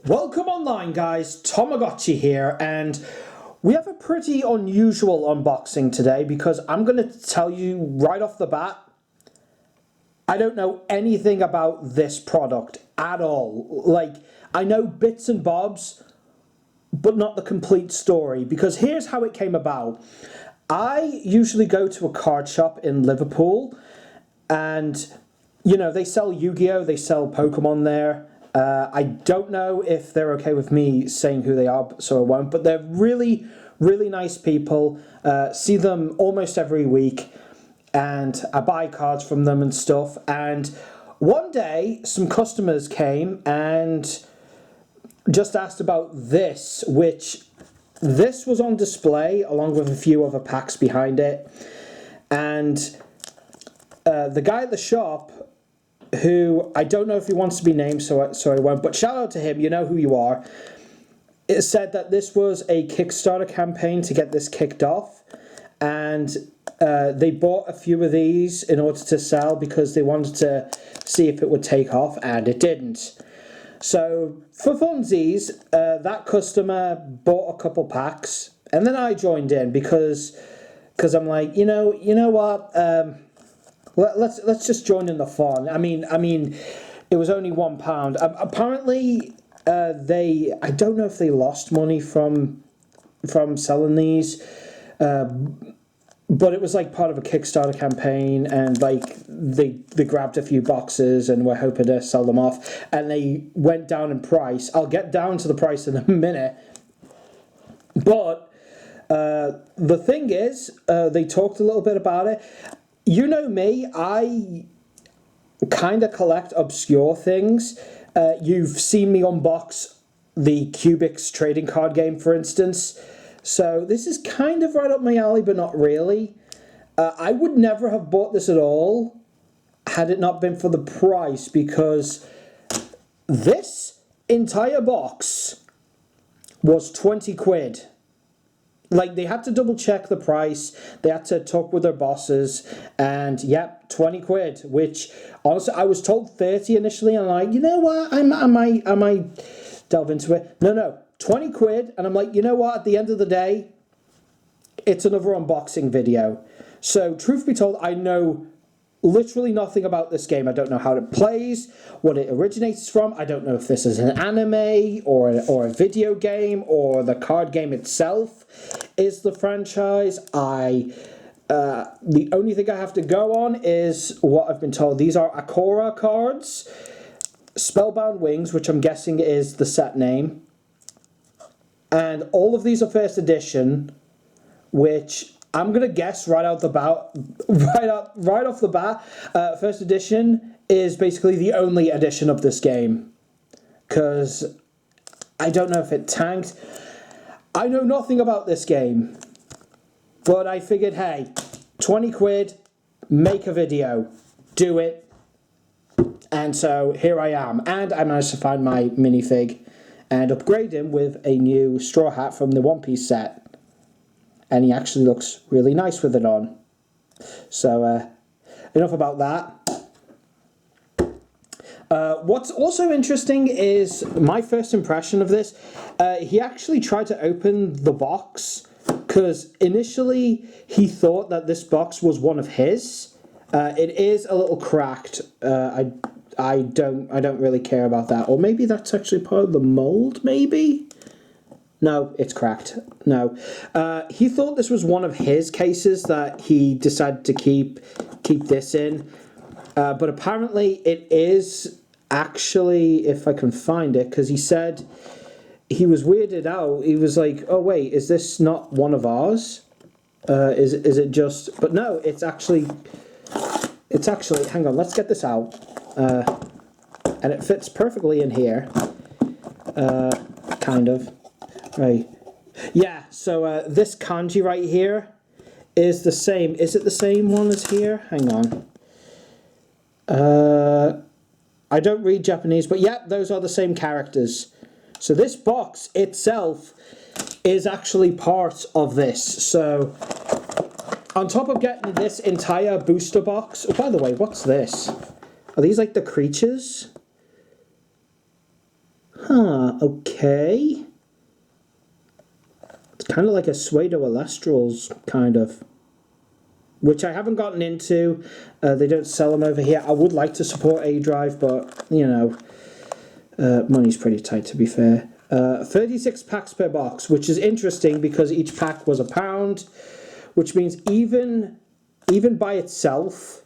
Welcome online, guys. TomoGotchi here, and we have a pretty unusual unboxing today because I'm going to tell you right off the bat, I don't know anything about this product at all. Like, I know bits and bobs, but not the complete story, because here's how it came about. I usually go to a card shop in Liverpool, and, you know, they sell Yu-Gi-Oh!, they sell Pokemon there. I don't know if they're okay with me saying who they are, so I won't. But they're really, really nice people. See them almost every week. And I buy cards from them and stuff. And one day, some customers came and just asked about this, which this was on display along with a few other packs behind it. And the guy at the shop, who I don't know if he wants to be named, so I won't, but shout out to him, you know who you are. It said that this was a Kickstarter campaign to get this kicked off, and they bought a few of these in order to sell because they wanted to see if it would take off, and it didn't. So for funsies, that customer bought a couple packs, and then I joined in because I'm like, you know what, let's just join in the fun. I mean, it was only £1. Apparently, I don't know if they lost money from selling these, but it was like part of a Kickstarter campaign, and like they grabbed a few boxes and were hoping to sell them off, and they went down in price. I'll get down to the price in a minute, but the thing is, they talked a little bit about it. You know me, I kind of collect obscure things. You've seen me unbox the Cubics trading card game, for instance. So this is kind of right up my alley, but not really. I would never have bought this at all had it not been for the price, because this entire box was 20 quid. Like, they had to double check the price, they had to talk with their bosses, and yep, 20 quid, which, honestly, I was told 30 initially, and I'm like, you know what, I might delve into it. No, 20 quid, and I'm like, you know what, at the end of the day, it's another unboxing video. So, truth be told, I know literally nothing about this game. I don't know how it plays, what it originates from. I don't know if this is an anime or a video game, or the card game itself is the franchise. The only thing I have to go on is what I've been told. These are Akora cards, Spellbound Wings, which I'm guessing is the set name, and all of these are first edition, which I'm gonna guess right off the bat, first edition is basically the only edition of this game, because I don't know if it tanked. I know nothing about this game, but I figured, hey, 20 quid, make a video, do it, and so here I am, and I managed to find my minifig and upgrade him with a new straw hat from the One Piece set. And he actually looks really nice with it on. So, enough about that. What's also interesting is my first impression of this. He actually tried to open the box, because initially he thought that this box was one of his. It is a little cracked. I don't really care about that. Or maybe that's actually part of the mold, maybe? No, it's cracked. No. He thought this was one of his cases that he decided to keep this in. But apparently it is actually, if I can find it, because he said he was weirded out. He was like, oh wait, is this not one of ours? Is it just... But no, it's actually... Hang on, let's get this out. And it fits perfectly in here. Kind of. Right. Yeah, so this kanji right here is the same. Is it the same one as here? Hang on. I don't read Japanese, but yeah, those are the same characters. So this box itself is actually part of this. So on top of getting this entire booster box... Oh, by the way, what's this? Are these like the creatures? Huh. Okay. It's kind of like a Pseudo Alestrals, kind of. Which I haven't gotten into. They don't sell them over here. I would like to support A-Drive, but, you know, money's pretty tight, to be fair. 36 packs per box, which is interesting because each pack was £1, which means even by itself,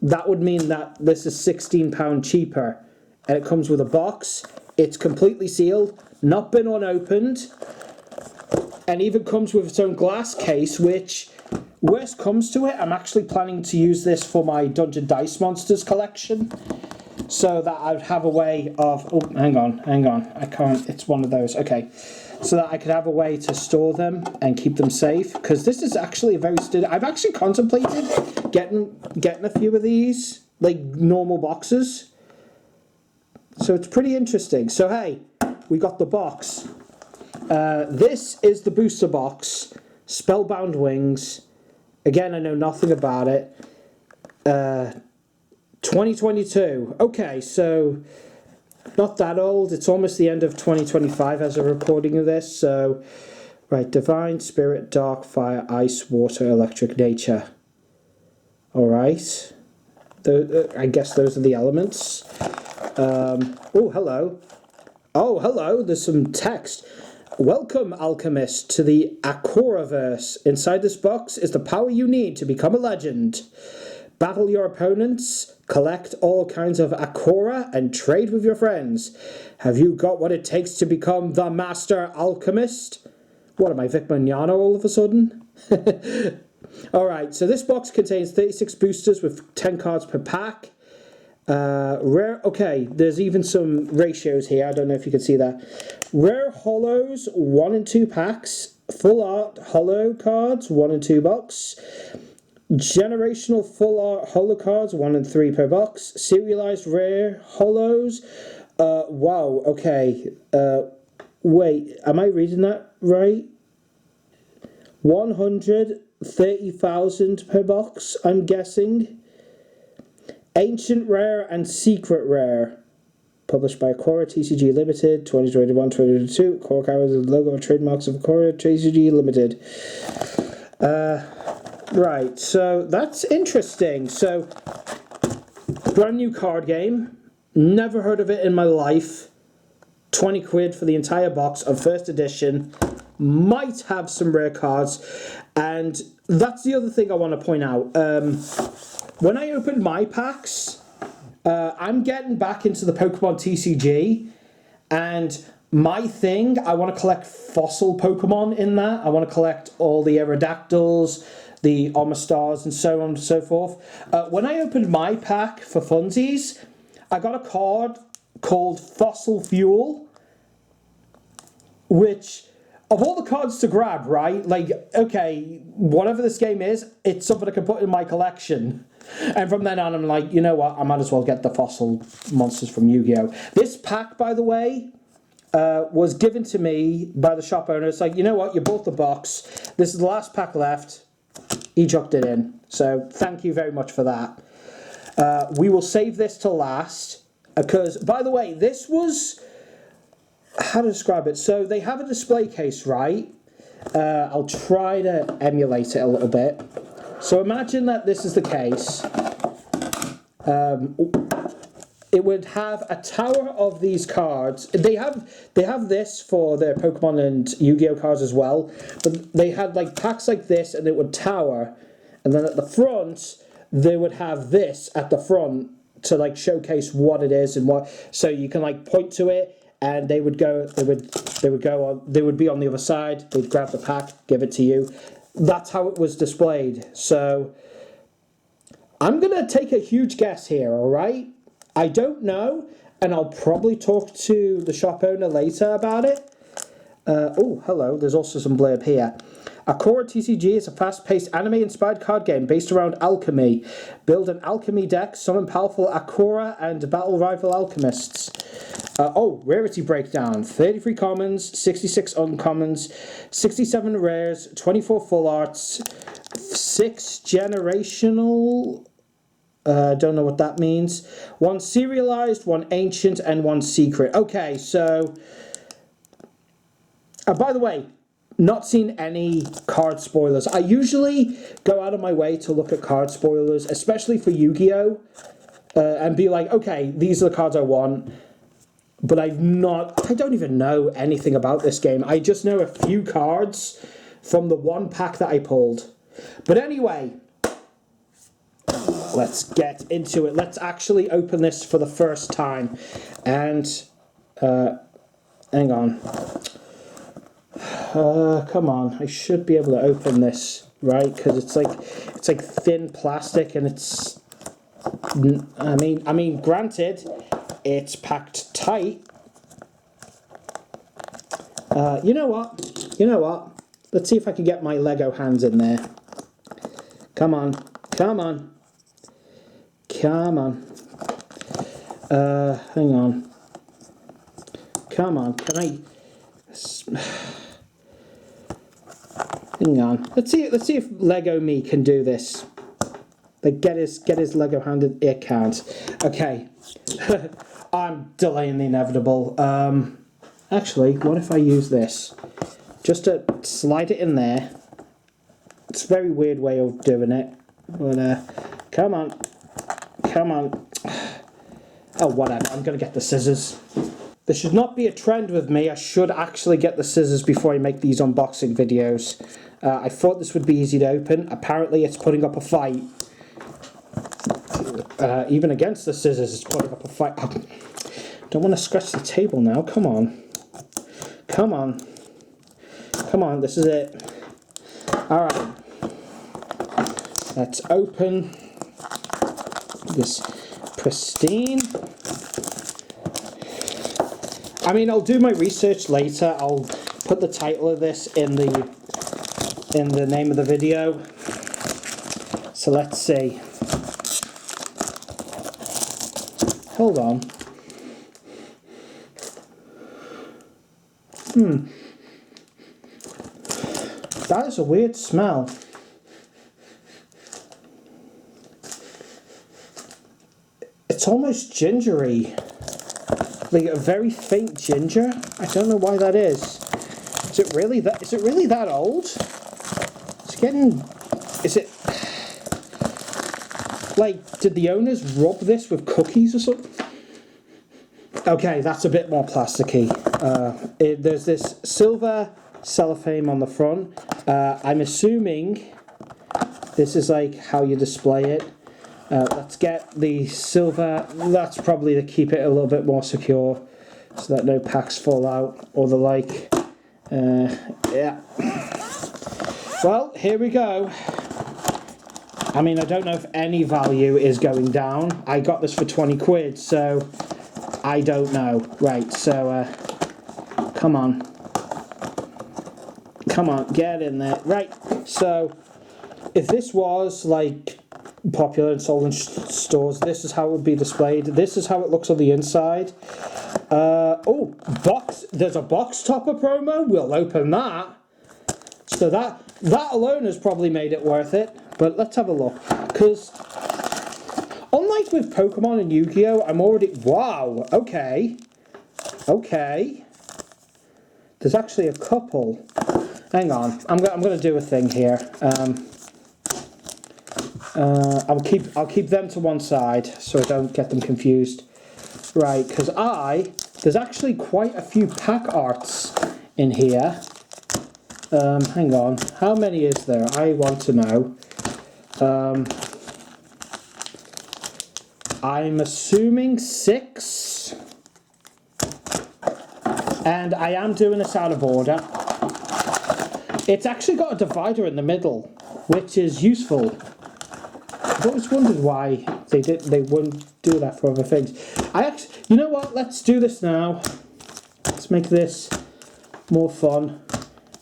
that would mean that this is £16 cheaper. And it comes with a box. It's completely sealed, not been unopened, and even comes with its own glass case, which, worst comes to it, I'm actually planning to use this for my Dungeon Dice Monsters collection, so that I'd have a way of, oh, hang on, I can't, it's one of those, okay, so that I could have a way to store them and keep them safe, because this is actually a very sturdy, I've actually contemplated getting a few of these, like normal boxes, so it's pretty interesting. So hey, we got the box. This is the booster box, Spellbound Wings. Again, I know nothing about it. 2022. Okay, so not that old. It's almost the end of 2025 as a recording of this. So, right, Divine, Spirit, Dark, Fire, Ice, Water, Electric, Nature. All right. I guess those are the elements. Oh, hello. Oh, hello. There's some text. Welcome, Alchemist, to the Akora-verse. Inside this box is the power you need to become a legend. Battle your opponents, collect all kinds of Akora, and trade with your friends. Have you got what it takes to become the Master Alchemist? What am I, Vic Mignogna all of a sudden? Alright, so this box contains 36 boosters with 10 cards per pack. Rare, okay, there's even some ratios here, I don't know if you can see that. Rare Hollows, 1 and 2 packs. Full Art Hollow cards, 1 and 2 box. Generational Full Art Hollow cards, 1 and 3 per box. Serialized Rare Hollows, wow, okay, wait, am I reading that right? 130,000 per box, I'm guessing. Ancient Rare and Secret Rare. Published by Akora, TCG Limited, 2021-2022. Akora carries the logo and trademarks of Akora, TCG Limited. Right, so that's interesting. So, brand new card game. Never heard of it in my life. 20 quid for the entire box of first edition. Might have some rare cards. And that's the other thing I want to point out. When I opened my packs, I'm getting back into the Pokemon TCG, and my thing, I want to collect fossil Pokemon in that. I want to collect all the Aerodactyls, the Omastars, and so on and so forth. When I opened my pack for funsies, I got a card called Fossil Fuel, which, of all the cards to grab, right, like, okay, whatever this game is, it's something I can put in my collection. And from then on, I'm like, you know what, I might as well get the fossil monsters from Yu-Gi-Oh! This pack, by the way, was given to me by the shop owner. It's like, you know what, you bought the box. This is the last pack left. He chucked it in. So thank you very much for that. We will save this to last. Because, by the way, this was... How to describe it? So they have a display case, right? I'll try to emulate it a little bit. So imagine that this is the case. It would have a tower of these cards. They have this for their Pokemon and Yu-Gi-Oh cards as well. But they had like packs like this, and it would tower. And then at the front, they would have this at the front to like showcase what it is and what. So you can like point to it. And they would be on the other side. They'd grab the pack, give it to you. That's how it was displayed. So I'm gonna take a huge guess here. All right, I don't know, and I'll probably talk to the shop owner later about it. Oh, hello. There's also some blurb here. Akora TCG is a fast-paced anime-inspired card game based around alchemy. Build an alchemy deck, summon powerful Akora, and battle rival alchemists. Rarity breakdown. 33 commons, 66 uncommons, 67 rares, 24 full arts, 6 generational Don't know what that means. One serialized, one ancient, and one secret. Okay, so... by the way, not seen any card spoilers. I usually go out of my way to look at card spoilers, especially for Yu-Gi-Oh! And be like, okay, these are the cards I want. But I don't even know anything about this game. I just know a few cards from the one pack that I pulled. But anyway, let's get into it. Let's actually open this for the first time. And, hang on. Come on, I should be able to open this, right? Because it's like thin plastic, and it's... I mean, granted, it's packed tight. You know what? Let's see if I can get my Lego hands in there. Come on. Hang on. Come on, can I... Hang on. Let's see if Lego me can do this. Like, get his Lego hand. It can't. Okay. I'm delaying the inevitable. Actually, what if I use this? Just to slide it in there. It's a very weird way of doing it. But, come on. Oh, whatever. I'm going to get the scissors. There should not be a trend with me. I should actually get the scissors before I make these unboxing videos. I thought this would be easy to open. Apparently, it's putting up a fight. Even against the scissors, it's putting up a fight. Oh, don't want to scratch the table now. Come on. This is it. Alright. Let's open this pristine. I mean, I'll do my research later. I'll put the title of this in the name of the video. So let's see. Hold on. That is a weird smell. It's almost gingery. Like a very faint ginger. I don't know why that is. Is it really that old? It's getting... Is it... Like, did the owners rub this with cookies or something? Okay, that's a bit more plasticky. There's this silver cellophane on the front. I'm assuming this is like how you display it. Let's get the silver. That's probably to keep it a little bit more secure so that no packs fall out or the like. Yeah. Well, here we go. I mean, I don't know if any value is going down. I got this for 20 quid, so I don't know. Right, so come on. Come on, get in there. Right, so if this was like popular and sold in stores, this is how it would be displayed. This is how it looks on the inside. Oh, box. There's a box topper promo. We'll open that. So that alone has probably made it worth it. But let's have a look. Because unlike with Pokemon and Yu-Gi-Oh, I'm already... Wow, okay. Okay. There's actually a couple. Hang on. I'm going to do a thing here. I'll keep them to one side so I don't get them confused. Right, because there's actually quite a few pack arts in here. Hang on. How many is there? I want to know. I'm assuming 6. And I am doing this out of order. It's actually got a divider in the middle, which is useful. I've always wondered why they wouldn't do that for other things. You know what? Let's do this now. Let's make this more fun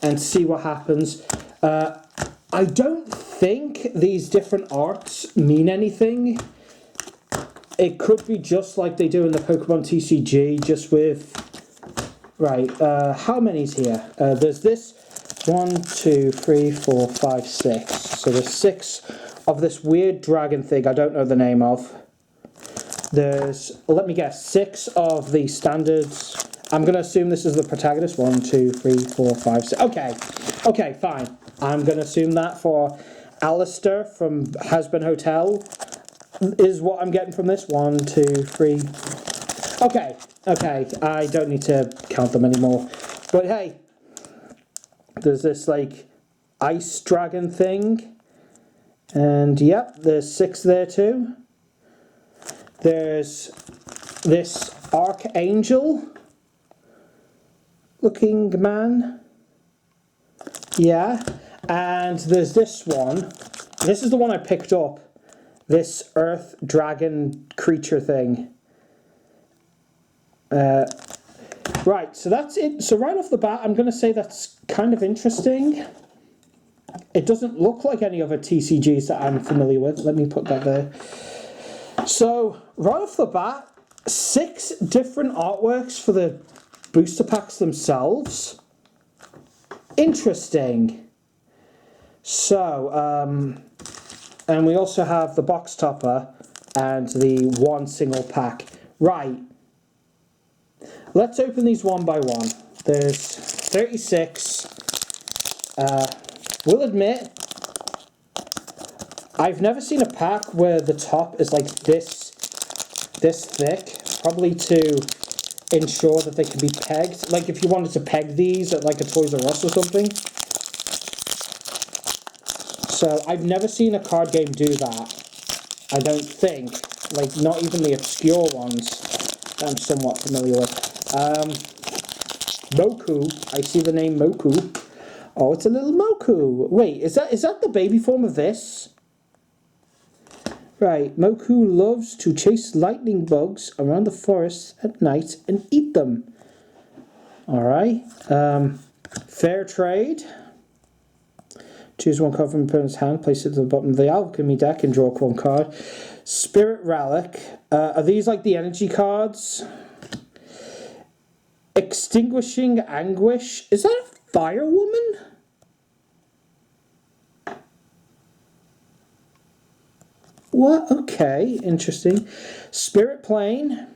and see what happens. I don't think these different arts mean anything. It could be just like they do in the Pokemon TCG, just with... Right, how many's here? There's this 1, 2, 3, 4, 5, 6. So there's 6 of this weird dragon thing I don't know the name of. There's, let me guess, 6 of the standards. I'm going to assume this is the protagonist. 1, 2, 3, 4, 5, 6. Okay, fine. I'm going to assume that for Alistair from Has-Been Hotel is what I'm getting from this. 1, 2, 3. Okay, I don't need to count them anymore. But hey, there's this like ice dragon thing. And yep, there's 6 there too. There's this archangel looking man. Yeah. And there's this one. This is the one I picked up. This earth dragon creature thing. Right, so that's it. So right off the bat, I'm going to say that's kind of interesting. It doesn't look like any other TCGs that I'm familiar with. Let me put that there. So, right off the bat, 6 different artworks for the booster packs themselves. Interesting. So, and we also have the box topper and the 1 single pack. Right. Let's open these one by one. There's 36. We'll admit, I've never seen a pack where the top is like this thick, probably to ensure that they can be pegged. Like if you wanted to peg these at like a Toys R Us or something. So I've never seen a card game do that. I don't think. Like not even the obscure ones that I'm somewhat familiar with. Moku. I see the name Moku. Oh, it's a little Moku. Wait, is that the baby form of this? Right, Moku loves to chase lightning bugs around the forest at night and eat them. Alright. Fair trade. Choose 1 card from your opponent's hand, place it to the bottom of the alchemy deck and draw 1 card. Spirit Relic. Are these like the energy cards? Extinguishing Anguish. Is that a Fire Woman? What? Okay, interesting. Spirit Plane.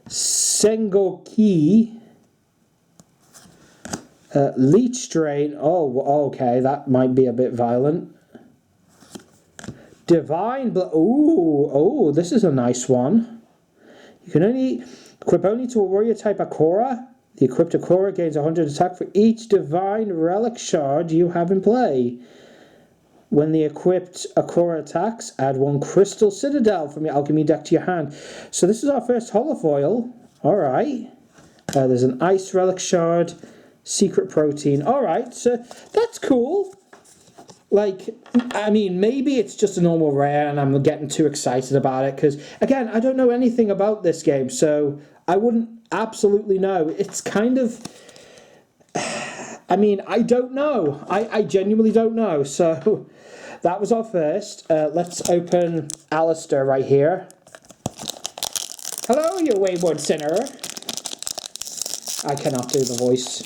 Sengoki. Leech Drain. Oh, okay, that might be a bit violent. Divine Ooh, this is a nice one. You can only equip only to a warrior type Akora. The equipped Akora gains 100 attack for each divine relic shard you have in play. When the equipped Akora attacks, add 1 crystal citadel from your alchemy deck to your hand. So this is our first holofoil. Alright. There's an ice relic shard, secret protein. Alright, so that's cool. Like, I mean, maybe it's just a normal rare and I'm getting too excited about it because, again, I don't know anything about this game, so I wouldn't absolutely know. It's kind of, I mean, I don't know. I genuinely don't know. So that was our first. Let's open Alistair right here. Hello, you wayward sinner. I cannot do the voice.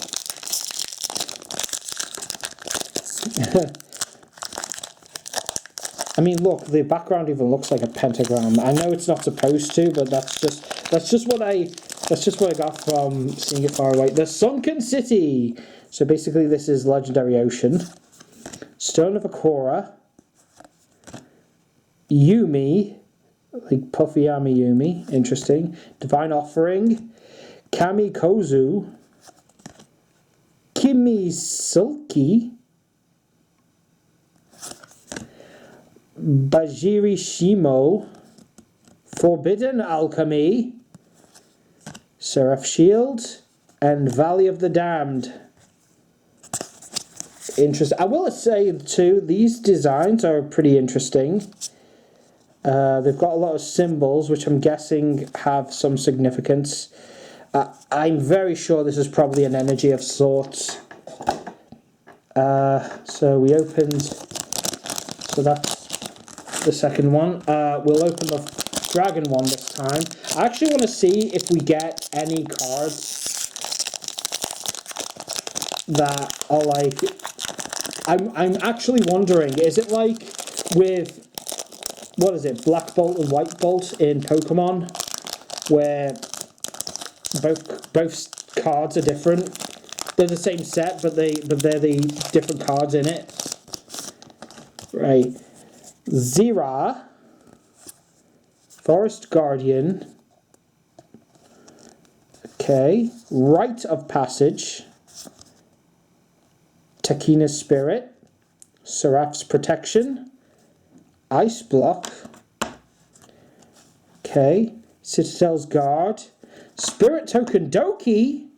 I mean, look, the background even looks like a pentagram. I know it's not supposed to, but that's just what I got from seeing it far away. The Sunken City. So basically, this is Legendary Ocean. Stone of Akora. Yumi, like Puffy Ami Yumi, interesting. Divine Offering. Kamikozu. Kimisulki. Bajiri Shimo, Forbidden Alchemy, Seraph Shield, and Valley of the Damned. Interesting. I will say too, these designs are pretty interesting. They've got a lot of symbols, which I'm guessing have some significance. I'm very sure this is probably an energy of sorts. So we opened. So that's the second one. We'll open the dragon one this time. I actually want to see if we get any cards that are like I'm actually wondering, is it like with, what is it, Black Bolt and White Bolt in Pokemon, where both cards are different? They're the same set, but they're the different cards in it. Right. Zera, Forest Guardian. Okay. Rite of Passage. Takina's Spirit. Seraph's Protection. Ice Block. Okay. Citadel's Guard. Spirit Token Doki.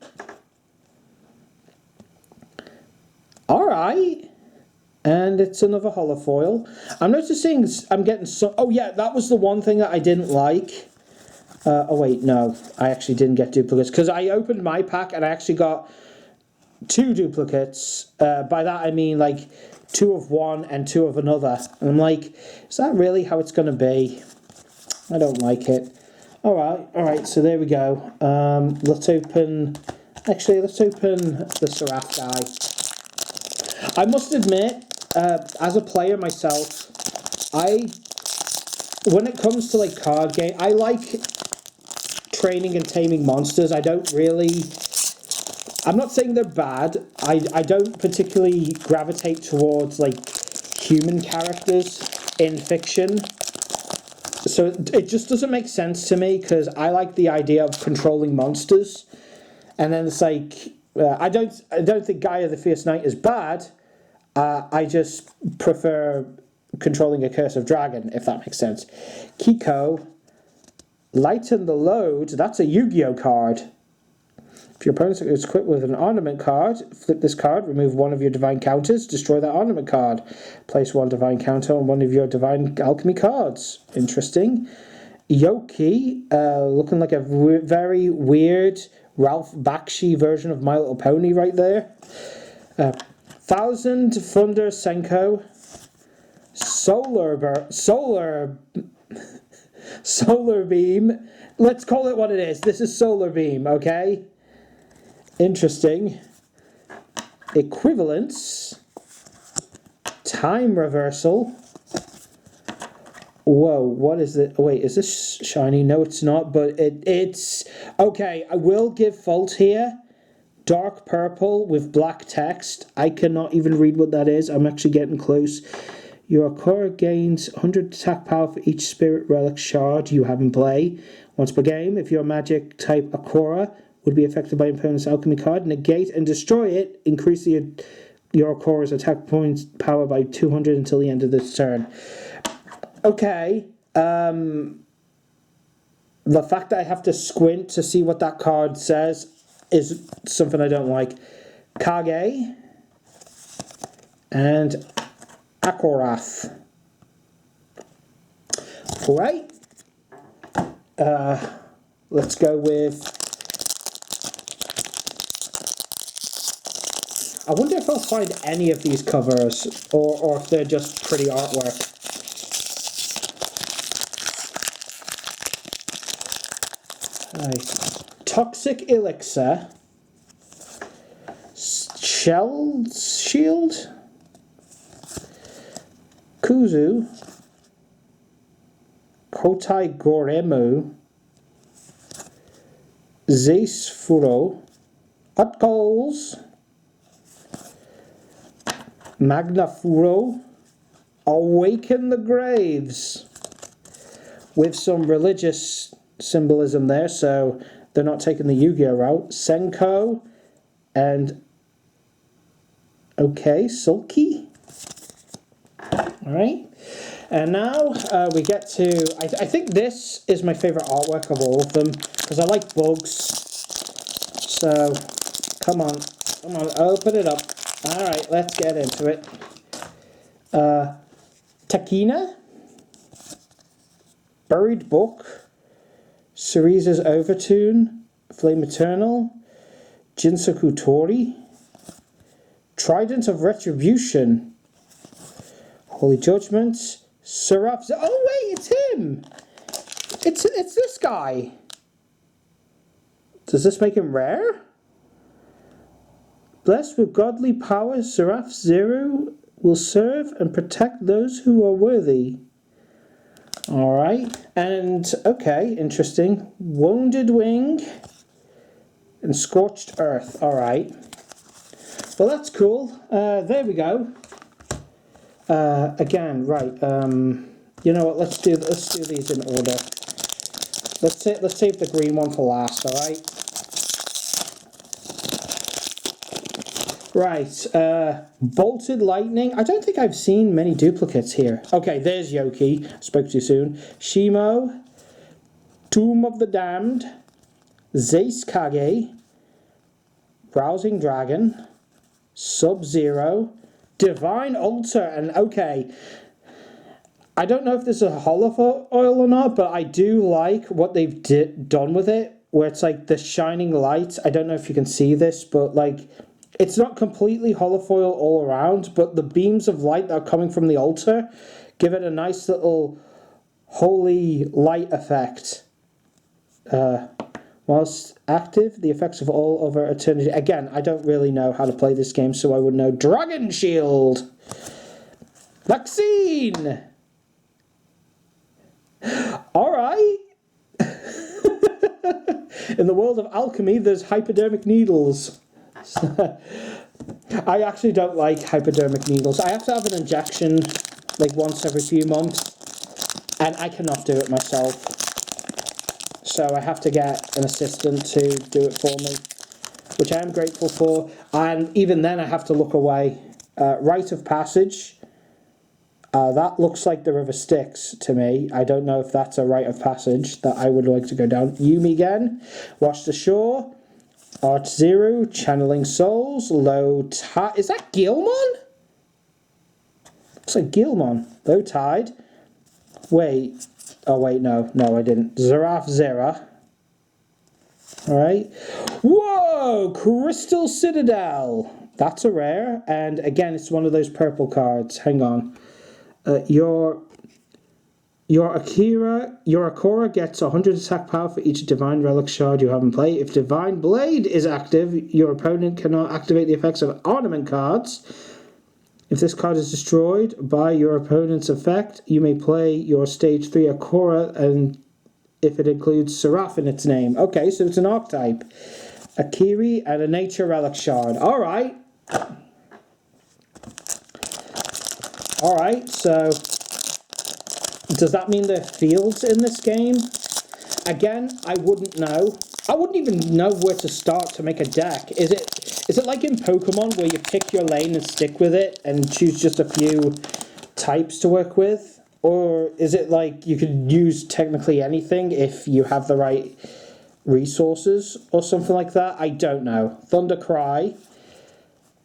Alright. And it's another holofoil. I'm noticing I'm getting some... Oh yeah, that was the one thing that I didn't like. Oh wait, no. I actually didn't get duplicates. Because I opened my pack and I actually got 2 duplicates. By that I mean like 2 of one and 2 of another. And I'm like, is that really how it's going to be? I don't like it. Alright, so there we go. Let's open... Actually, let's open the Seraph guy. I must admit, as a player myself, when it comes to like card game, I like training and taming monsters. I don't really... I'm not saying they're bad. I don't particularly gravitate towards like human characters in fiction. So it just doesn't make sense to me, because I like the idea of controlling monsters. And then it's like, I don't think Gaia the Fierce Knight is bad. I just prefer controlling a Curse of Dragon, if that makes sense. Kiko, Lighten the Load. That's a Yu-Gi-Oh card. If your opponent is equipped with an ornament card, flip this card, remove one of your divine counters, destroy that ornament card. Place one divine counter on one of your divine alchemy cards. Interesting. Yoki, looking like a very weird Ralph Bakshi version of My Little Pony right there. Thousand Thunder Senko. Solar Beam. Let's call it what it is. This is Solar Beam, okay? Interesting. Equivalence. Time Reversal. Whoa, what is it? Wait, is this shiny? No, it's not, but it's... Okay, I will give fault here. Dark purple with black text. I cannot even read what that is. I'm actually getting close. Your Akora gains 100 attack power for each Spirit Relic shard you have in play. Once per game, if your magic type Akora would be affected by an opponent's alchemy card, negate and destroy it, increase your Akora's attack points power by 200 until the end of this turn. Okay, the fact that I have to squint to see what that card says is something I don't like. Kage and Akorath. Right. Let's go with... I wonder if I'll find any of these covers, or if they're just pretty artwork. Right. Toxic Elixir. Shell Shield. Kuzu. Kotai Goremu. Zeus Furo. Hot Coals. Magnafuro. Awaken the Graves. With some religious symbolism there, so they're not taking the Yu-Gi-Oh route. Senko and okay, Sulky. Alright, and now we get to, I think this is my favourite artwork of all of them, because I like bugs. So come on, open it up. Alright, let's get into it. Takina, Buried Book, Cereza's Overtune, Flame Eternal, Jinsaku Tori, Trident of Retribution, Holy Judgment, Seraph... Oh wait, it's him! It's this guy. Does this make him rare? Blessed with godly power, Seraph Zero will serve and protect those who are worthy. Alright, and okay, interesting. Wounded Wing and Scorched Earth. Alright. Well, that's cool. There we go. Again, right. You know what? Let's do these in order. Let's save the green one for last. All right. Right. Bolted Lightning. I don't think I've seen many duplicates here. Okay, there's Yoki. Spoke too soon. Shimo. Tomb of the Damned. Zeus Kage. Browsing Dragon. Sub-Zero. Divine Altar. And okay, I don't know if this is a holo oil or not, but I do like what they've done with it, where it's like the shining light. I don't know if you can see this, but like it's not completely holofoil all around, but the beams of light that are coming from the altar give it a nice little holy light effect. Whilst active, the effects of all over eternity. Again, I don't really know how to play this game, so I would know. Dragon Shield! Vaccine! Alright! In the world of alchemy, there's hypodermic needles. I actually don't like hypodermic needles. I have to have an injection like once every few months, and I cannot do it myself. So I have to get an assistant to do it for me, which I am grateful for. And even then I have to look away. Rite of Passage. That looks like the River Styx to me. I don't know if that's a rite of passage that I would like to go down. Yumigen. Wash the Shore. Art Zero. Channeling Souls. Low Tide. Is that Gilmon? Looks like Gilmon. Low Tide. Wait. Oh, wait, no, I didn't. Zeraf Zera. Alright. Whoa! Crystal Citadel. That's a rare. And again, it's one of those purple cards. Hang on. Your Akora gets 100 attack power for each Divine Relic shard you have in play. If Divine Blade is active, your opponent cannot activate the effects of ornament cards. If this card is destroyed by your opponent's effect, you may play your Stage 3 Akora, and if it includes Seraph in its name. Okay, so it's an archetype. A Kiri and a Nature Relic Shard. Alright. Alright, so does that mean there are fields in this game? Again, I wouldn't know. I wouldn't even know where to start to make a deck. Is it like in Pokemon where you pick your lane and stick with it and choose just a few types to work with? Or is it like you could use technically anything if you have the right resources or something like that? I don't know. Thunder Cry.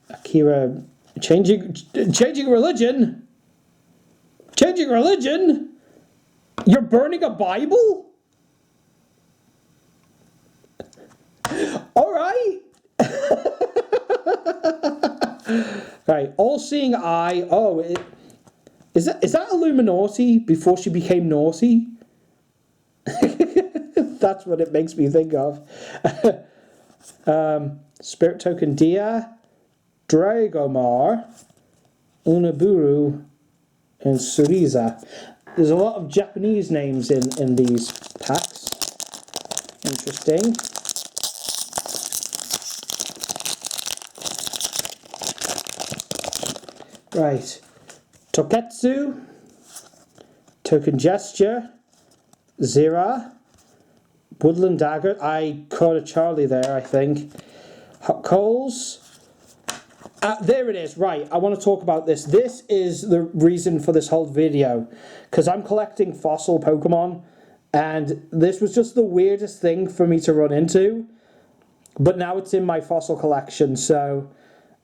Akira. Changing religion? Changing religion? You're burning a Bible? Alright. Right, All-Seeing Eye. Oh, is that Illuminati before she became naughty? That's what it makes me think of. Spirit Token Dia, Dragomar, Unaburu, and Suriza. There's a lot of Japanese names in these packs. Interesting. Right. Toketsu, Token Gesture, Zira, Woodland Dagger. I caught a Charlie there, I think. Hot Coals. There it is. Right, I want to talk about this. This is the reason for this whole video, because I'm collecting fossil Pokemon, and this was just the weirdest thing for me to run into, but now it's in my fossil collection, so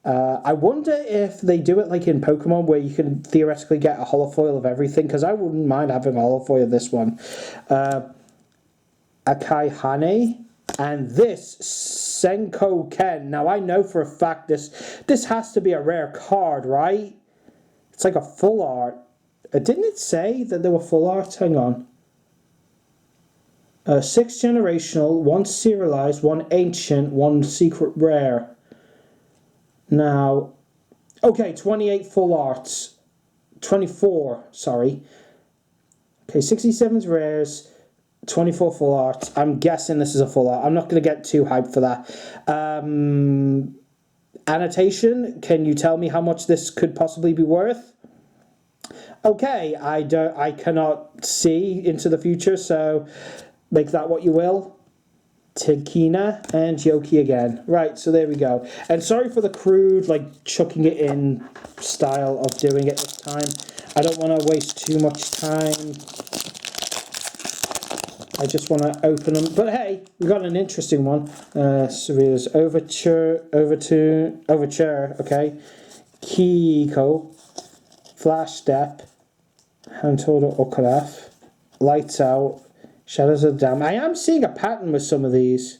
I wonder if they do it like in Pokemon, where you can theoretically get a holofoil of everything, because I wouldn't mind having a holofoil of this one. Akai Hane, and this Senko Ken. Now I know for a fact this has to be a rare card, right? It's like a full art. Didn't it say that there were full arts? Hang on. 6 generational, 1 serialized, 1 ancient, 1 secret rare. Now, okay, 28 full arts. 24, sorry. Okay, 67's rares, 24 full arts. I'm guessing this is a full art. I'm not going to get too hyped for that. Annotation, can you tell me how much this could possibly be worth? Okay, I cannot see into the future, so make that what you will. Tikina and Yoki again. Right, so there we go. And sorry for the crude, like, chucking it in style of doing it this time. I don't want to waste too much time. I just want to open them. But hey, we got an interesting one. Serena's Overture, okay. Kiko, Flash Step, Hantoda Okaraf, Lights Out, Shadows of the Dam. I am seeing a pattern with some of these.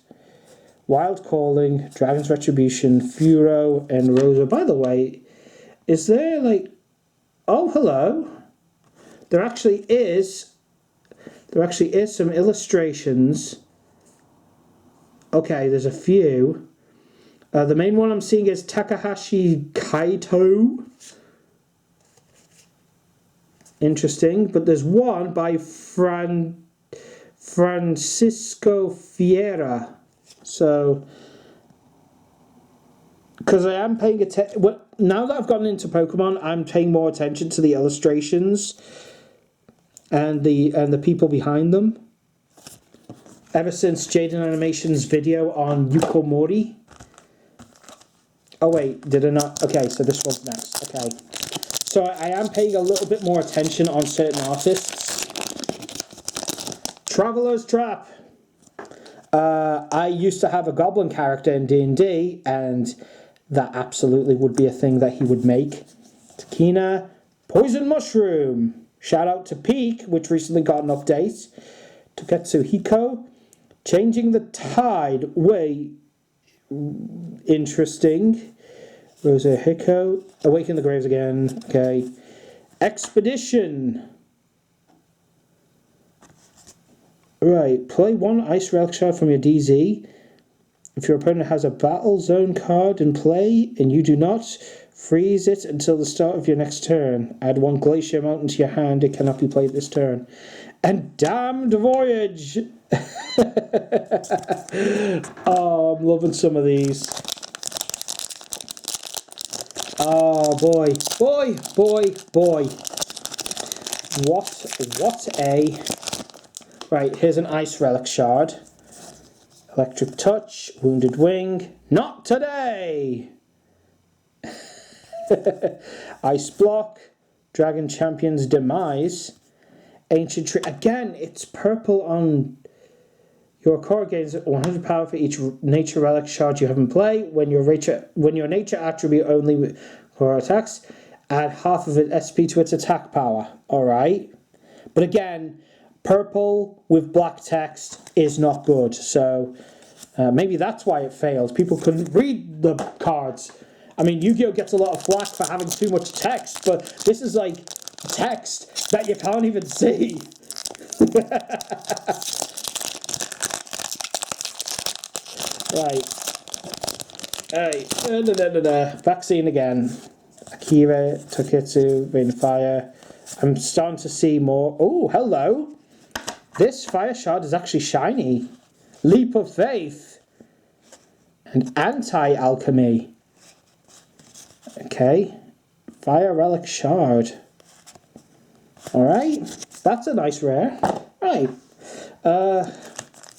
Wild Calling, Dragon's Retribution, Furo, and Rosa. By the way, is there like... Oh, hello. There actually is some illustrations. Okay, there's a few. The main one I'm seeing is Takahashi Kaito. Interesting. But there's one by Francisco Fiera. So, because I am paying attention... Well, now that I've gotten into Pokemon, I'm paying more attention to the illustrations and the people behind them. Ever since Jaden Animation's video on Yukomori. Oh wait, did I not? Okay, so this one's next. Okay. So I am paying a little bit more attention on certain artists. Traveler's Trap. I used to have a goblin character in D&D, and that absolutely would be a thing that he would make. Takina, Poison Mushroom. Shout out to Peak, which recently got an update. Toketsu Hiko, Changing the Tide. Way interesting. Rosa Hiko, Awaken the Graves again. Okay. Expedition. Right, play one Ice Relic shard from your DZ. If your opponent has a Battle Zone card in play and you do not, freeze it until the start of your next turn. Add one Glacier Mountain to your hand. It cannot be played this turn. And Damned Voyage! Oh, I'm loving some of these. Oh, boy. Boy, boy, boy. What a... Right, here's an Ice Relic shard. Electric Touch, Wounded Wing, not today! Ice Block, Dragon Champion's Demise, Ancient Tree. Again, it's purple on your Akora gains 100 power for each Nature Relic shard you have in play. When your Nature attribute only Akora attacks, add half of its SP to its attack power. Alright. But again, purple with black text is not good, so maybe that's why it failed. People couldn't read the cards. I mean, Yu-Gi-Oh! Gets a lot of flack for having too much text, but this is like text that you can't even see. Right. Alright. Vaccine again. Akira, Toketsu, Rain of Fire. I'm starting to see more. Oh, hello. This fire shard is actually shiny. Leap of Faith. And Anti-Alchemy. Okay. Fire Relic shard. Alright. That's a nice rare. Right.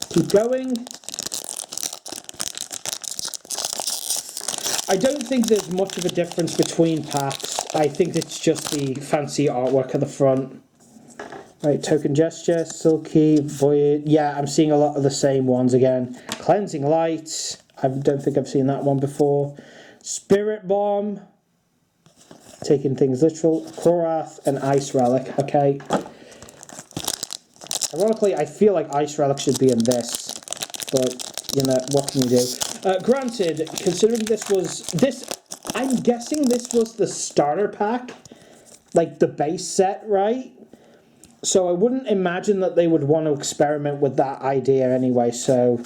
Keep going. I don't think there's much of a difference between packs. I think it's just the fancy artwork at the front. Right, Token Gesture, Silky, Voyage. Yeah, I'm seeing a lot of the same ones again. Cleansing Lights. I don't think I've seen that one before. Spirit Bomb. Taking things literal. Korath and Ice Relic. Okay. Ironically, I feel like Ice Relic should be in this. But, you know, what can you do? Granted, considering I'm guessing this was the starter pack. Like the base set, right? So I wouldn't imagine that they would want to experiment with that idea anyway, so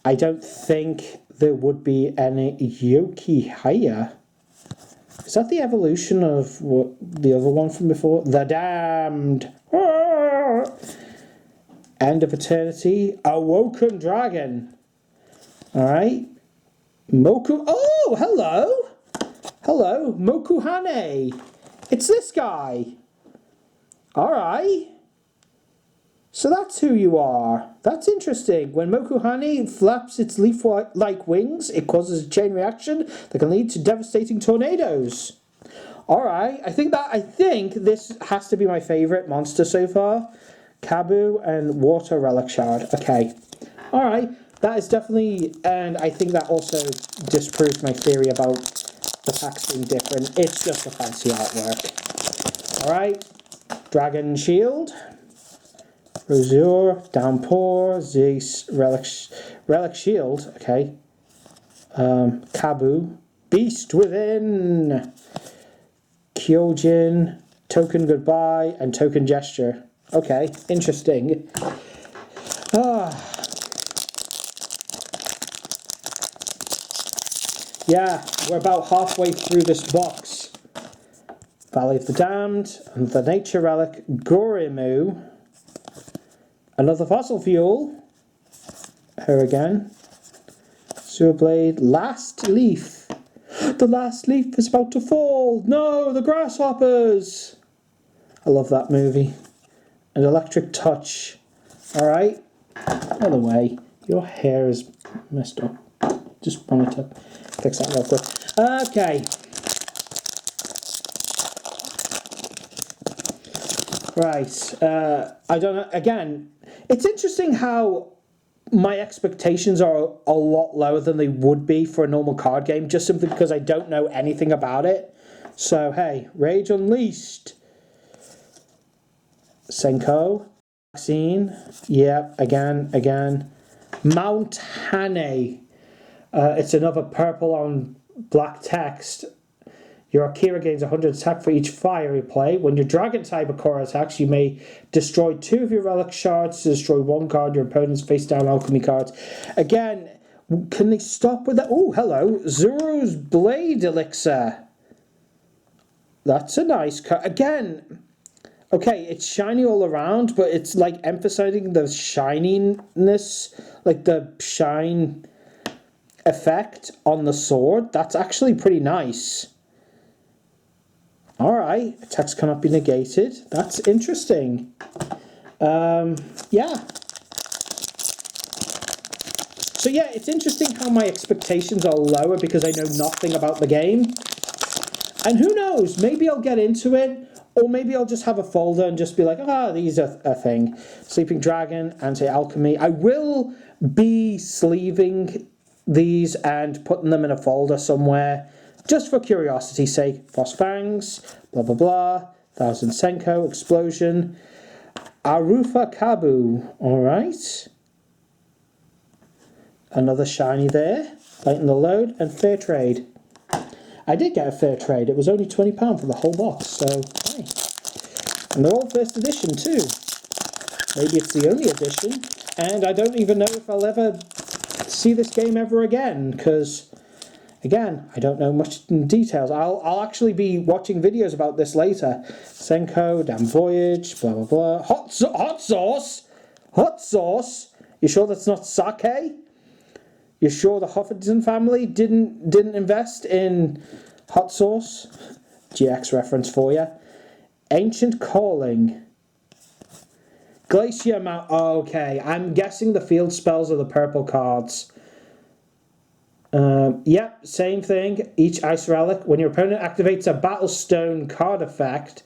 I don't think there would be any Yoki Haya. Is that the evolution of what the other one from before? The Damned. Ah! End of Eternity. Awoken Dragon. Alright. Moku. Oh, hello. Hello. Mokuhane. It's this guy. Alright. So that's who you are. That's interesting. When Mokuhane flaps its leaf-like wings, it causes a chain reaction that can lead to devastating tornadoes. Alright, I think this has to be my favourite monster so far. Kabu and Water Relic Shard. Okay. Alright, that is definitely, and I think that also disproves my theory about the packs being different. It's just a fancy artwork. Alright, Dragon Shield. Rosure, Downpour, Zeus, Relic Shield, okay. Kabu, Beast Within, Kyojin, Token Goodbye, and Token Gesture. Okay, interesting. Yeah, we're about halfway through this box. Valley of the Damned, and the Nature Relic, Gorimu. Another Fossil Fuel. Her again. Sewer Blade. Last Leaf. The last leaf is about to fall. No, the grasshoppers. I love that movie. And Electric Touch. Alright. By the way, your hair is messed up. Just wanted to fix that real quick. Okay. Right. I don't know. Again, it's interesting how my expectations are a lot lower than they would be for a normal card game, just simply because I don't know anything about it. So, hey, Rage Unleashed. Senko. Vaccine. Yeah, again. Mount Hane. It's another purple on black text. Your Akora gains 100 attack for each fire you play. When your Dragon-type Akora attacks, you may destroy 2 of your Relic Shards to destroy 1 card your opponent's face-down alchemy cards. Again, can they stop with that? Oh, hello. Zuru's Blade Elixir. That's a nice card. Again, okay, it's shiny all around, but it's like emphasizing the shininess, like the shine effect on the sword. That's actually pretty nice. Alright, attacks cannot be negated. That's interesting. Yeah. So yeah, it's interesting how my expectations are lower because I know nothing about the game. And who knows, maybe I'll get into it, or maybe I'll just have a folder and just be like, these are a thing. Sleeping Dragon, Anti-Alchemy. I will be sleeving these and putting them in a folder somewhere. Just for curiosity's sake, Phosfangs, blah blah blah, 1000 Senko, Explosion, Arufa Kabu, alright. Another shiny there, Lighten the Load, and Fair Trade. I did get a fair trade, it was only £20 for the whole box, so hey. And they're all first edition too. Maybe it's the only edition, and I don't even know if I'll ever see this game ever again, because again, I don't know much in details. I'll actually be watching videos about this later. Senko, Damn Voyage, blah blah blah. Hot sauce? Hot sauce? You sure that's not sake? You sure the Huffington family didn't invest in hot sauce? GX reference for you. Ancient Calling. Glacier Mount. Oh, okay, I'm guessing the field spells are the purple cards. Yep, same thing. Each ice relic. When your opponent activates a Battlezone card effect,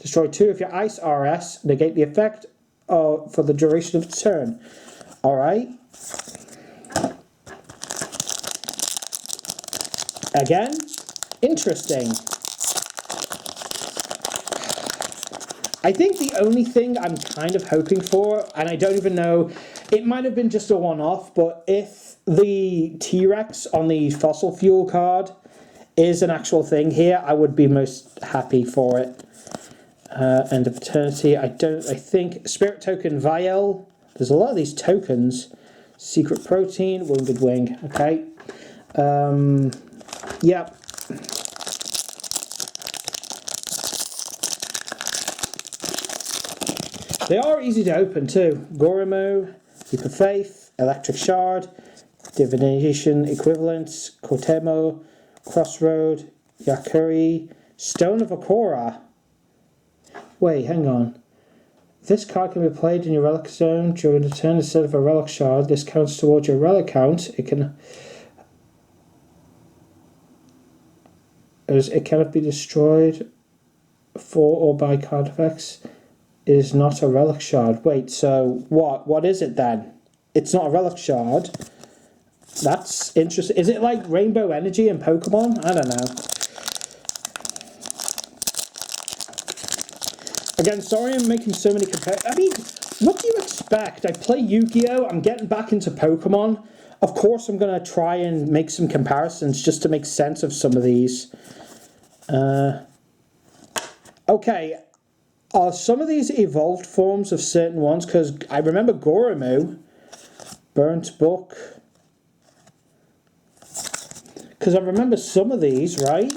destroy 2 of your ice RS, negate the effect for the duration of the turn. Alright. Again, interesting. I think the only thing I'm kind of hoping for, and I don't even know, it might have been just a one-off, but if the T-Rex on the fossil fuel card is an actual thing here, I would be most happy for it. End of Eternity, I think Spirit Token Vial, there's a lot of these tokens. Secret Protein, Wounded Wing. Okay. Yep. They are easy to open too. Goromu, Leap of Faith, Electric Shard, Divination Equivalents, Kotemo, Crossroad, Yakuri, Stone of Akora. Wait, hang on. This card can be played in your relic zone during the turn instead of a relic shard. This counts towards your relic count. It cannot be destroyed for or by card effects. It is not a relic shard. Wait, so what? What is it then? It's not a relic shard. That's interesting. Is it like Rainbow Energy in Pokemon? I don't know. Again, sorry I'm making so many comparisons. I mean, what do you expect? I play Yu-Gi-Oh! I'm getting back into Pokemon. Of course I'm going to try and make some comparisons just to make sense of some of these. Okay. Are some of these evolved forms of certain ones? Because I remember Goromu, Burnt Book. Because I remember some of these, right?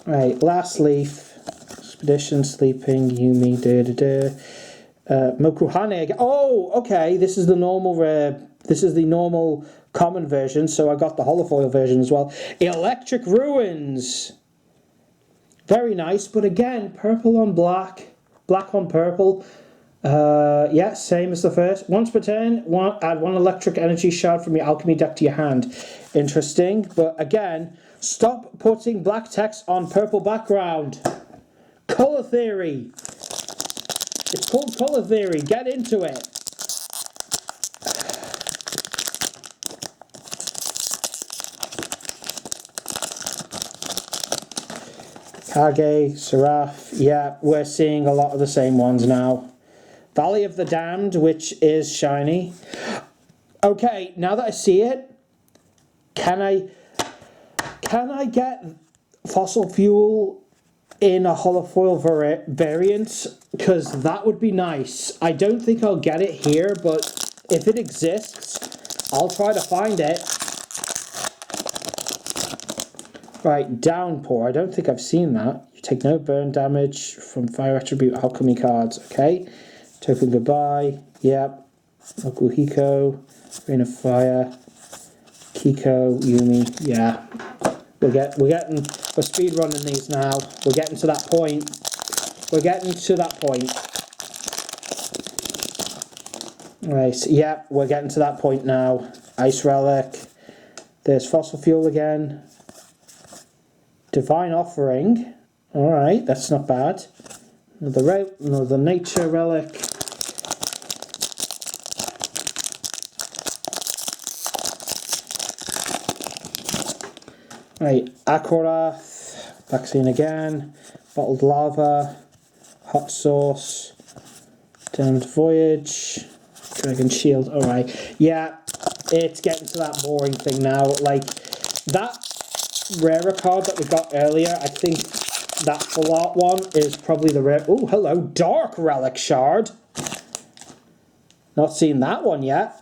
Right, Last Leaf, Expedition, Sleeping, Yumi, Mokuhane. Oh, okay, this is the normal rare. This is the normal common version, so I got the holofoil version as well. Electric Ruins. Very nice, but again, purple on black, black on purple. Yeah, same as the first. Once per turn, add one electric energy shard from your alchemy deck to your hand. Interesting, but again, stop putting black text on purple background. Color theory. It's called color theory. Get into it. Kage, Seraph. Yeah, we're seeing a lot of the same ones now. Valley of the Damned, which is shiny. Okay, now that I see it, can I get Fossil Fuel in a holofoil variant? Because that would be nice. I don't think I'll get it here, but if it exists, I'll try to find it. Right, Downpour. I don't think I've seen that. You take no burn damage from Fire Attribute Alchemy cards. Okay. Token Goodbye. Yep. Okuhiko. Rain of Fire. Kiko. Yumi. Yeah. We're speed running these now. We're getting to that point. We're getting to that point. Right. Yeah, we're getting to that point now. Ice Relic. There's Fossil Fuel again. Divine Offering. Alright, that's not bad. Another Nature Relic. Right, Akora. Vaccine again. Bottled Lava. Hot Sauce. Damned Voyage. Dragon Shield. Alright. Yeah, it's getting to that boring thing now. Like, that rarer card that we got earlier, I think that full art one is probably the rare. Oh, hello, Dark Relic Shard. Not seen that one yet.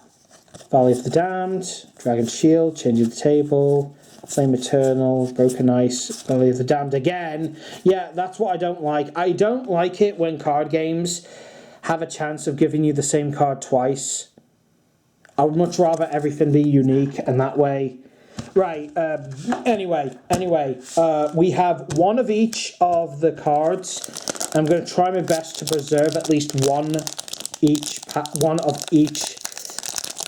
Valley of the Damned, Dragon Shield, Change of the Table, Flame Eternal, Broken Ice, Valley of the Damned again. Yeah, that's what I don't like. I don't like it when card games have a chance of giving you the same card twice. I would much rather everything be unique, and that way. Right, anyway, we have one of each of the cards. I'm going to try my best to preserve at least one of each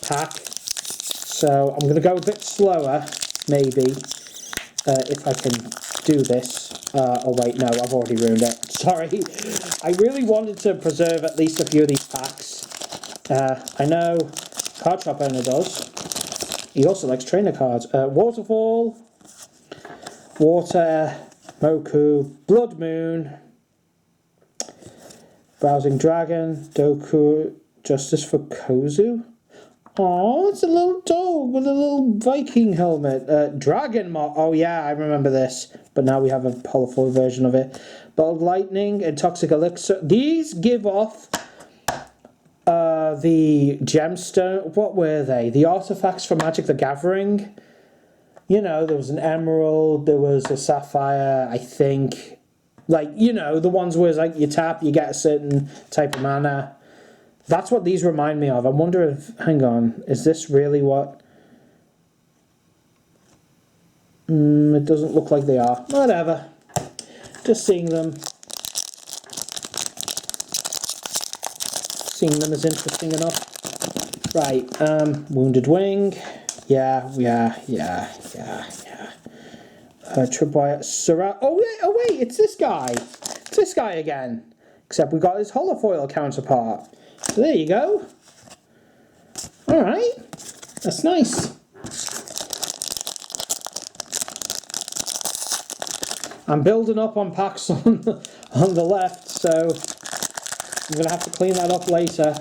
pack. So I'm going to go a bit slower, maybe, if I can do this. Oh wait, no, I've already ruined it. Sorry. I really wanted to preserve at least a few of these packs. I know Card Shop owner does. He also likes trainer cards. Waterfall, Water, Moku, Blood Moon, Browsing Dragon, Doku, Justice for Kozu. Oh, it's a little dog with a little Viking helmet. Dragon Moth. Oh yeah, I remember this. But now we have a holofoil version of it. Bold Lightning and Toxic Elixir. These give off the gemstone, what were they? The artifacts for Magic the Gathering. You know, there was an emerald, there was a sapphire, I think. Like, you know, the ones where it's like you tap, you get a certain type of mana. That's what these remind me of. I wonder if, hang on, is this really what? It doesn't look like they are. Whatever. Just seeing them. Seeing them is interesting enough. Right, Wounded Wing. Yeah. Tripwire. Surround. Oh wait, it's this guy. It's this guy again. Except we got his holofoil counterpart. So there you go. Alright. That's nice. I'm building up on packs on the left, so I'm going to have to clean that up later.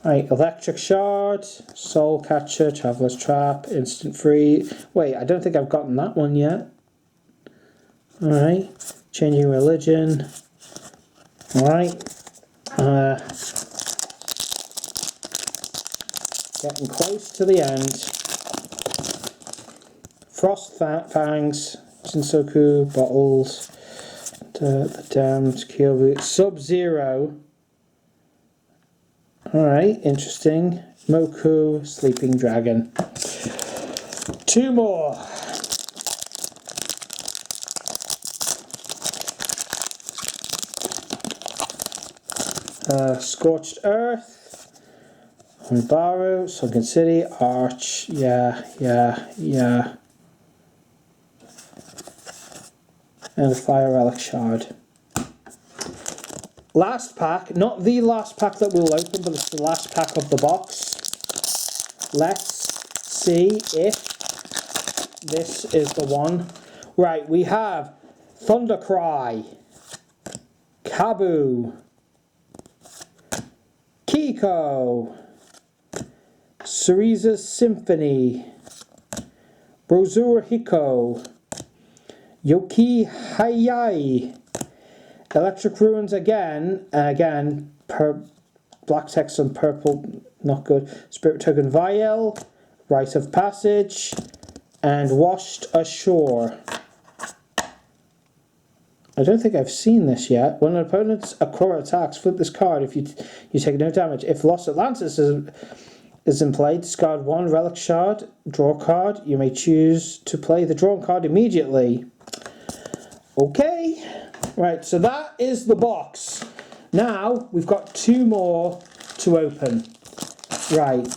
Right, Electric Shard, Soul Catcher, Traveler's Trap, Instant Free. Wait, I don't think I've gotten that one yet. Alright, Changing Religion. Alright. Getting close to the end. Frost Fangs, Jinsoku, Bottles, the Damned, Kyobu, Sub-Zero. Alright, interesting. Moku, Sleeping Dragon. 2 more. Scorched Earth, Onbaru, Sunken City, Arch, yeah. And a Fire Relic Shard. Last pack, not the last pack that we'll open, but it's the last pack of the box. Let's see if this is the one. Right, we have Thundercry, Kabu, Kiko, Ceriza's Symphony, Brozura Hiko, Yoki Hayai, Electric Ruins again, black text and purple, not good. Spirit Token Vial, Rite of Passage, and Washed Ashore. I don't think I've seen this yet. When an opponent's Akora attacks, flip this card if you take no damage. If Lost Atlantis is in play, discard 1 Relic Shard, draw a card. You may choose to play the drawn card immediately. Okay. Right, so that is the box. Now, we've got 2 more to open. Right.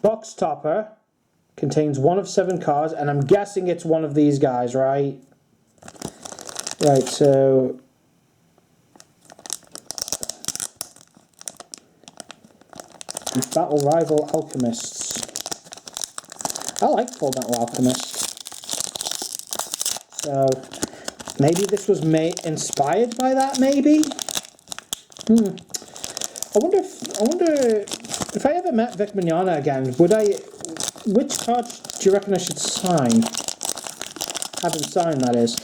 Box topper contains 1 of 7 cards, and I'm guessing it's one of these guys, right? Right, so... Battle Rival Alchemists. I like Full Metal Alchemist. So... maybe this was inspired by that, maybe? I wonder if I ever met Vic Mignogna again, which card do you reckon I should sign? Have him sign, that is.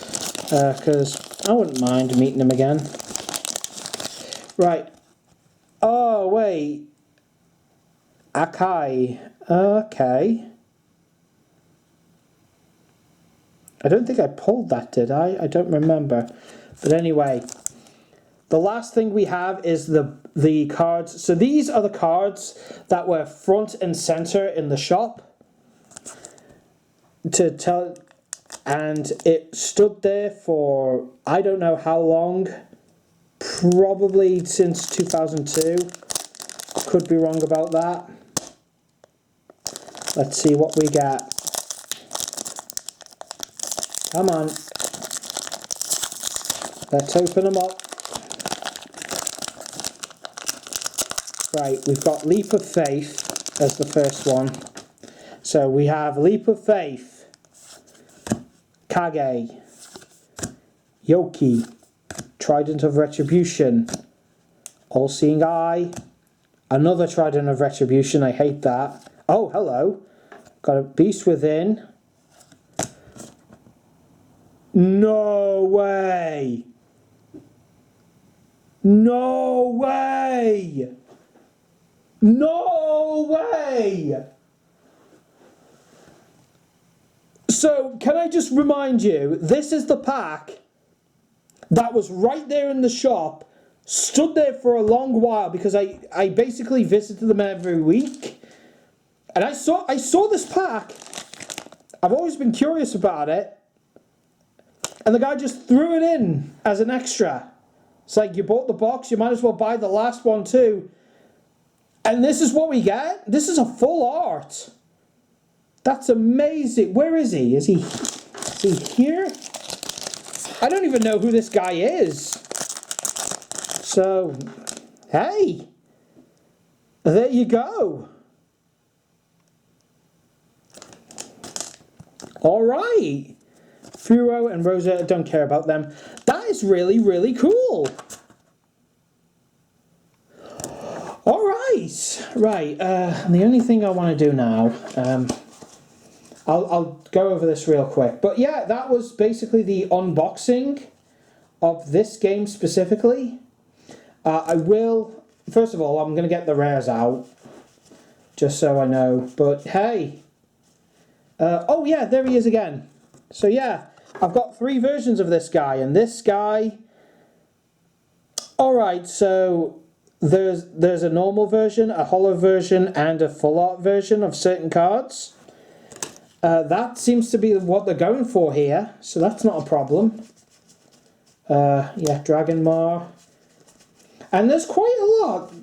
Because I wouldn't mind meeting him again. Right. Oh, wait. Akai. Okay. I don't think I pulled that, did I? I don't remember. But anyway, the last thing we have is the cards. So these are the cards that were front and center in the shop. And it stood there for I don't know how long. Probably since 2002. Could be wrong about that. Let's see what we get. Come on. Let's open them up. Right, we've got Leap of Faith as the first one. So we have Leap of Faith, Kage, Yoki, Trident of Retribution, All-Seeing Eye, another Trident of Retribution, I hate that. Oh, hello. Got a Beast Within. No way! No way! No way! So, can I just remind you, this is the pack that was right there in the shop, stood there for a long while because I basically visited them every week. And I saw this pack. I've always been curious about it. And the guy just threw it in as an extra. It's like, you bought the box, you might as well buy the last one too. And this is what we get? This is a full art. That's amazing. Where is he? Is he here? I don't even know who this guy is. So, hey. There you go. All right. Furo and Rosa, don't care about them. That is really, really cool. All right. Right. The only thing I want to do now, I'll go over this real quick. But yeah, that was basically the unboxing of this game specifically. I will, first of all, I'm going to get the rares out, just so I know. But hey. Oh yeah, there he is again. So yeah, I've got 3 versions of this guy, and this guy... Alright, so there's a normal version, a holo version, and a full art version of certain cards. That seems to be what they're going for here, so that's not a problem. Yeah, Dragon Mar. And there's quite a lot.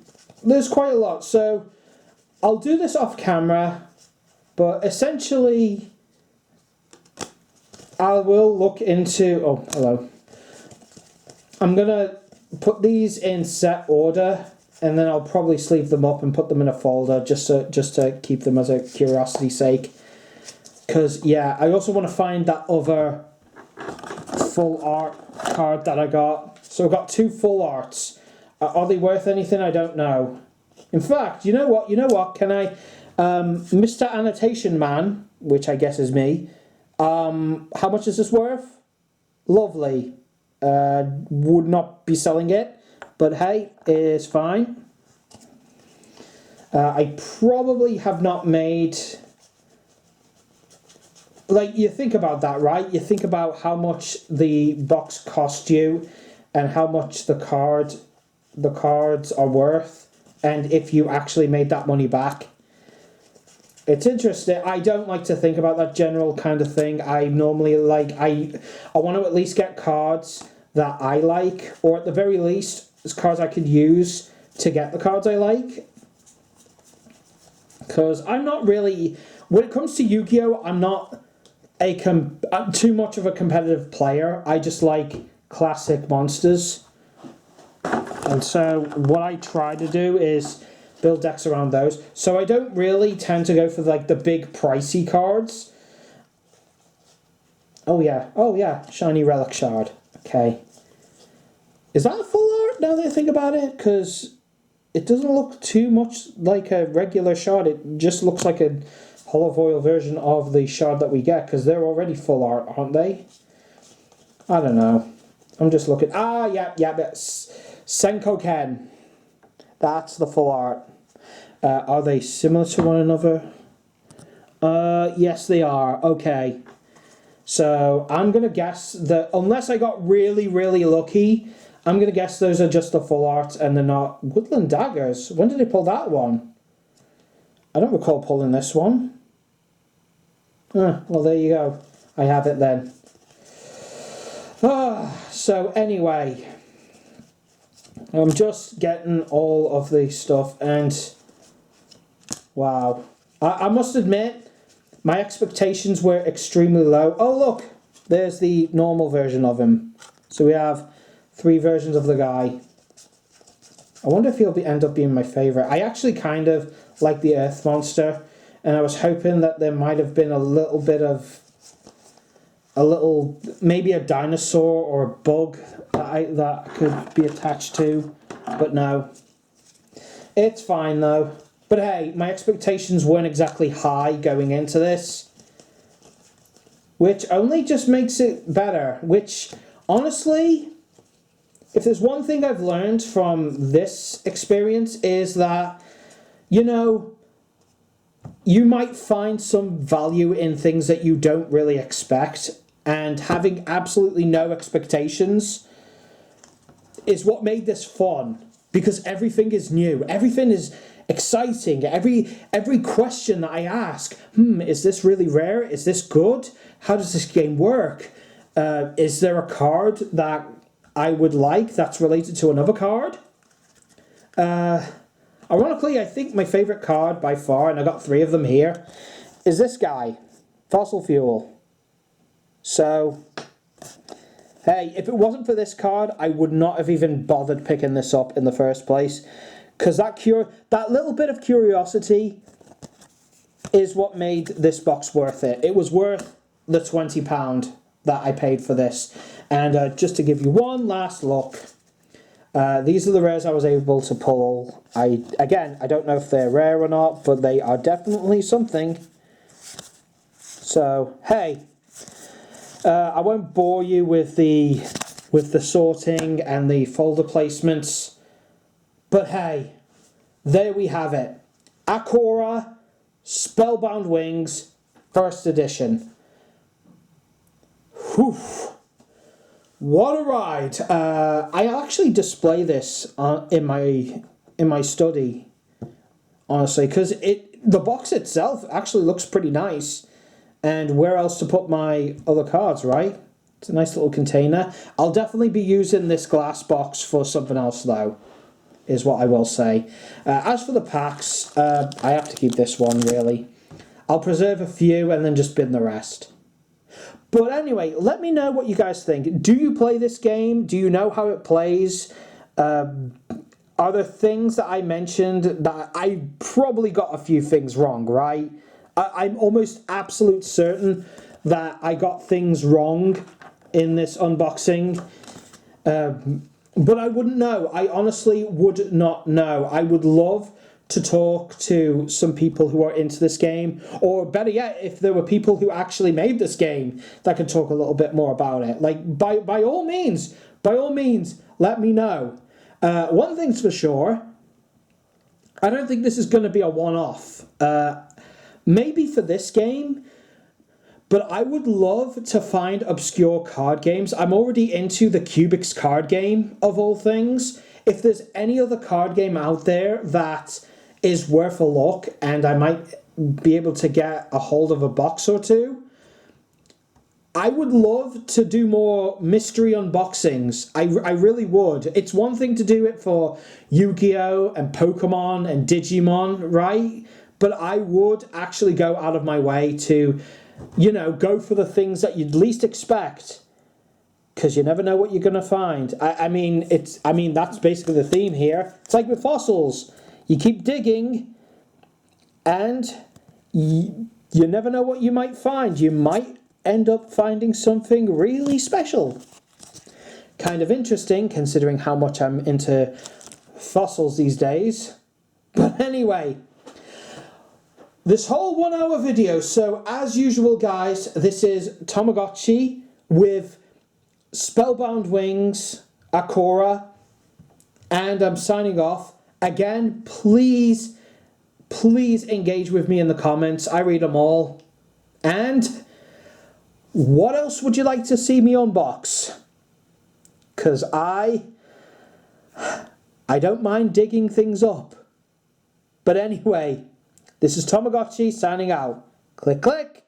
There's quite a lot, so I'll do this off camera, but essentially I will look into... Oh, hello. I'm going to put these in set order, and then I'll probably sleeve them up and put them in a folder just to keep them as a curiosity's sake. Because, yeah, I also want to find that other full art card that I got. So I've got 2 full arts. Are they worth anything? I don't know. In fact, you know what? Can I... Mr. Annotation Man, which I guess is me, how much is this worth? Lovely. Would not be selling it, but hey, it's fine. I probably have not made... Like, you think about that, right? You think about how much the box cost you and how much the cards are worth, and if you actually made that money back. It's interesting. I don't like to think about that general kind of thing. I normally like... I want to at least get cards that I like, or at the very least, it's cards I could use to get the cards I like. Because I'm not really... When it comes to Yu-Gi-Oh!, I'm not I'm too much of a competitive player. I just like classic monsters. And so what I try to do is build decks around those. So I don't really tend to go for like the big pricey cards. Oh yeah, shiny relic shard. Okay. Is that a full art now that I think about it? Because it doesn't look too much like a regular shard. It just looks like a holo foil version of the shard that we get, because they're already full art, aren't they? I don't know. I'm just looking. Ah, yeah, Senko Ken. That's the full art. Are they similar to one another? Yes, they are. Okay. So I'm going to guess that, unless I got really, really lucky, I'm going to guess those are just the full art and they're not. Woodland Daggers. When did they pull that one? I don't recall pulling this one. Well, there you go. I have it then. So anyway, I'm just getting all of the stuff, and wow. I must admit, my expectations were extremely low. Oh look, there's the normal version of him. So we have 3 versions of the guy. I wonder if he'll end up being my favourite. I actually kind of like the Earth Monster, and I was hoping that there might have been a little bit of... maybe a dinosaur or a bug that could be attached to, but no. It's fine though. But hey, my expectations weren't exactly high going into this, which only just makes it better. Which, honestly, if there's one thing I've learned from this experience, is that you know, you might find some value in things that you don't really expect, and having absolutely no expectations is what made this fun, because everything is new, everything is exciting. Every question that I ask, is this really rare? Is this good? How does this game work? Is there a card that I would like that's related to another card? Ironically, I think my favorite card by far, and I got 3 of them here, is this guy, Fossil Fuel. So, hey, if it wasn't for this card, I would not have even bothered picking this up in the first place. Because that little bit of curiosity is what made this box worth it. It was worth the £20 that I paid for this. And just to give you one last look, these are the rares I was able to pull. Again, I don't know if they're rare or not, but they are definitely something. So, hey, I won't bore you with the sorting and the folder placements. But hey, there we have it. Akora, Spellbound Wings, first edition. Whew. What a ride. I actually display this in my study, honestly, because the box itself actually looks pretty nice. And where else to put my other cards, right? It's a nice little container. I'll definitely be using this glass box for something else, though, is what I will say. As for the packs, I have to keep this one, really. I'll preserve a few and then just bin the rest. But anyway, let me know what you guys think. Do you play this game? Do you know how it plays? Are there things that I mentioned that I probably got a few things wrong, right? I'm almost absolute certain that I got things wrong in this unboxing. But I wouldn't know. I honestly would not know. I would love to talk to some people who are into this game, or better yet, if there were people who actually made this game that could talk a little bit more about it. Like, by all means, let me know. One thing's for sure, I don't think this is going to be a one-off. Maybe for this game, but I would love to find obscure card games. I'm already into the Cubics card game, of all things. If there's any other card game out there that is worth a look, and I might be able to get a hold of a box or two, I would love to do more mystery unboxings. I really would. It's one thing to do it for Yu-Gi-Oh! And Pokemon and Digimon, right? But I would actually go out of my way to, go for the things that you'd least expect, because you never know what you're going to find. I mean, that's basically the theme here. It's like with fossils. You keep digging, and you never know what you might find. You might end up finding something really special. Kind of interesting, considering how much I'm into fossils these days. But anyway, this whole 1 hour video, so as usual guys, this is TomoGotchi with Spellbound Wings, Akora, and I'm signing off. Again, please engage with me in the comments. I read them all. And what else would you like to see me unbox? Because I don't mind digging things up. But anyway, this is TomoGotchi signing out. Click, click.